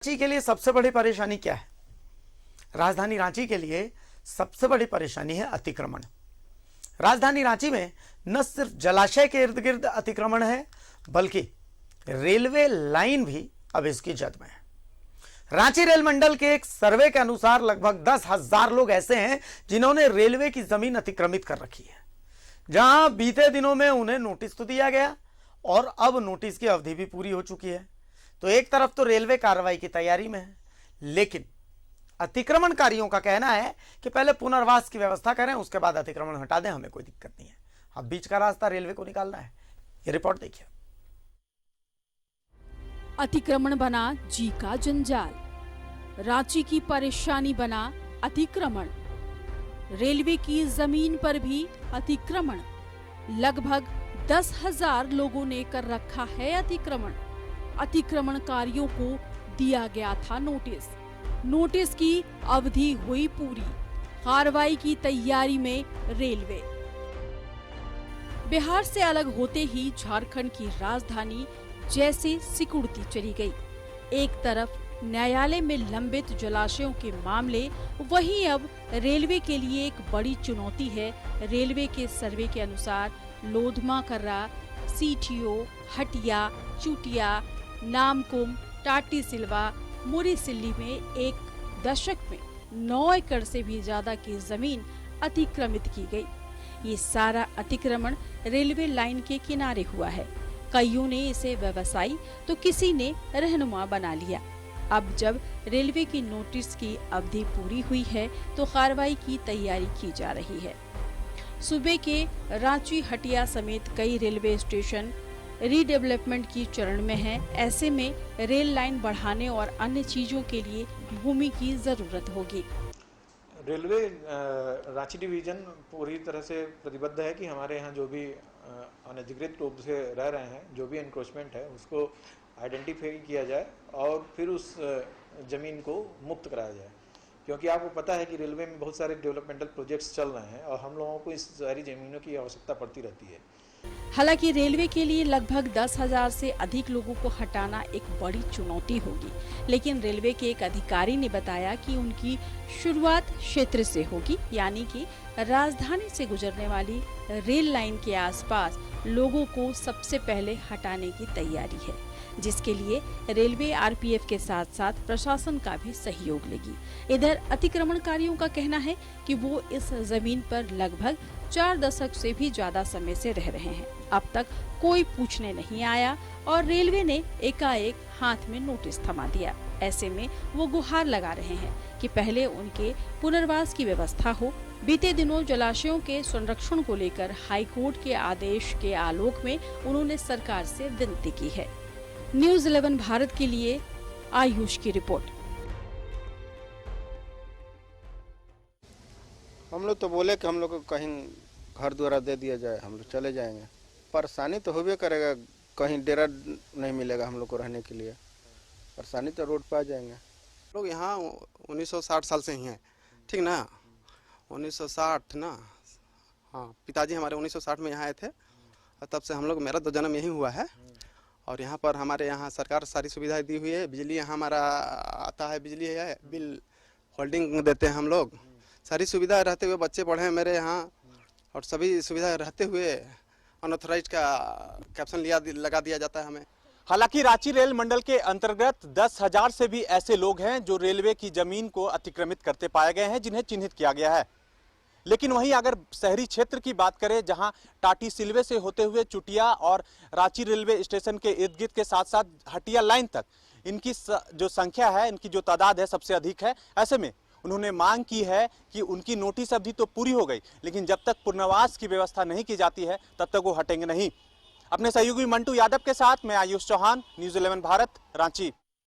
रांची के लिए सबसे बड़ी परेशानी क्या है? राजधानी रांची के लिए सबसे बड़ी परेशानी है अतिक्रमण। राजधानी रांची में न सिर्फ जलाशय के इर्द गिर्द अतिक्रमण है, बल्कि रेलवे लाइन भी अब इसकी जद में है। रांची रेल मंडल के एक सर्वे के अनुसार लगभग 10,000 लोग ऐसे हैं जिन्होंने रेलवे की जमीन अतिक्रमित कर रखी है, जहां बीते दिनों में उन्हें नोटिस तो दिया गया और अब नोटिस की अवधि भी पूरी हो चुकी है। तो एक तरफ तो रेलवे कार्रवाई की तैयारी में है, लेकिन अतिक्रमणकारियों का कहना है कि पहले पुनर्वास की व्यवस्था करें, उसके बाद अतिक्रमण हटा दें, हमें कोई दिक्कत नहीं है। अब बीच का रास्ता रेलवे को निकालना है। ये रिपोर्ट देखिए। अतिक्रमण बना जी का जंजाल, रांची की परेशानी बना अतिक्रमण। रेलवे की जमीन पर भी अतिक्रमण। लगभग 10,000 लोगों ने कर रखा है अतिक्रमण। अतिक्रमणकारियों को दिया गया था नोटिस। नोटिस की अवधि हुई पूरी। कार्रवाई की तैयारी में रेलवे। बिहार से अलग होते ही झारखंड की राजधानी जैसे सिकुड़ती चली गई। एक तरफ न्यायालय में लंबित जलाशयों के मामले, वहीं अब रेलवे के लिए एक बड़ी चुनौती है। रेलवे के सर्वे के अनुसार लोधमा कर्रा, सीटीओ, हटिया, चुटिया, नामकुम, टाटी सिल्वा, मुरीसिल्ली में एक दशक में 9 एकड़ से भी ज्यादा की जमीन अतिक्रमित की गई। ये सारा अतिक्रमण रेलवे लाइन के किनारे हुआ है। कईयों ने इसे व्यवसायी तो किसी ने रहनुमा बना लिया। अब जब रेलवे की नोटिस की अवधि पूरी हुई है तो कार्रवाई की तैयारी की जा रही है। सूबे के रांची, हटिया समेत कई रेलवे स्टेशन रीडेवलपमेंट की चरण में है। ऐसे में रेल लाइन बढ़ाने और अन्य चीजों के लिए भूमि की जरूरत होगी। रेलवे रांची डिवीजन पूरी तरह से प्रतिबद्ध है कि हमारे यहाँ जो भी अनधिकृत रूप से रह रहे हैं, जो भी एनक्रोचमेंट है, उसको आइडेंटिफाई किया जाए और फिर उस जमीन को मुक्त कराया जाए। क्योंकि आपको पता है कि रेलवे में बहुत सारे डेवलपमेंटल प्रोजेक्ट्स चल रहे हैं और हम लोगों को इस सारी जमीनों की आवश्यकता पड़ती रहती है। हालांकि रेलवे के लिए लगभग 10,000 से अधिक लोगों को हटाना एक बड़ी चुनौती होगी, लेकिन रेलवे के एक अधिकारी ने बताया कि उनकी शुरुआत क्षेत्र से होगी, यानी कि राजधानी से गुजरने वाली रेल लाइन के आसपास लोगों को सबसे पहले हटाने की तैयारी है, जिसके लिए रेलवे आरपीएफ के साथ साथ प्रशासन का भी सहयोग लेगी। इधर अतिक्रमणकारियों का कहना है कि वो इस जमीन पर लगभग 4 दशक से भी ज्यादा समय से रह रहे हैं। अब तक कोई पूछने नहीं आया और रेलवे ने एकाएक हाथ में नोटिस थमा दिया। ऐसे में वो गुहार लगा रहे हैं कि पहले उनके पुनर्वास की व्यवस्था हो। बीते दिनों जलाशयों के संरक्षण को लेकर हाईकोर्ट के आदेश के आलोक में उन्होंने सरकार से विनती की है। न्यूज़ 11 भारत के लिए आयुष की रिपोर्ट। हम लोग तो बोले कि हम लोग को कहीं घर द्वारा दे दिया जाए, हम लोग चले जाएंगे। परेशानी तो होबे करेगा, कहीं डेरा नहीं मिलेगा हम लोग को रहने के लिए। परेशानी तो रोड पर आ जाएंगे। लोग यहाँ 1960 साल से ही हैं, ठीक ना? 1960 ना, हाँ, पिताजी हमारे 1960 में यहाँ आए थे और तब से हम लोग, मेरा तो जन्म यहीं हुआ है। और यहाँ पर हमारे यहाँ सरकार सारी सुविधाएं दी हुई है। बिजली यहाँ हमारा आता है, बिजली है, बिल होल्डिंग देते हैं हम लोग। सारी सुविधा रहते हुए बच्चे पढ़े हैं मेरे यहाँ, और सभी सुविधा रहते हुए अनऑथराइज्ड का कैप्शन लगा दिया जाता है हमें। हालांकि रांची रेल मंडल के अंतर्गत 10,000 से भी ऐसे लोग हैं जो रेलवे की जमीन को अतिक्रमित करते पाए गए हैं, जिन्हें चिन्हित किया गया है। लेकिन वहीं अगर शहरी क्षेत्र की बात करें, जहां टाटी सिल्वे से होते हुए चुटिया और रांची रेलवे स्टेशन के इर्द गिर्द के साथ साथ हटिया लाइन तक इनकी जो संख्या है, इनकी जो तादाद है, सबसे अधिक है। ऐसे में उन्होंने मांग की है कि उनकी नोटिस अवधि तो पूरी हो गई, लेकिन जब तक पुनर्वास की व्यवस्था नहीं की जाती है तब तक वो हटेंगे नहीं। अपने सहयोगी मंटू यादव के साथ मैं आयुष चौहान, न्यूज़ 11 भारत, रांची।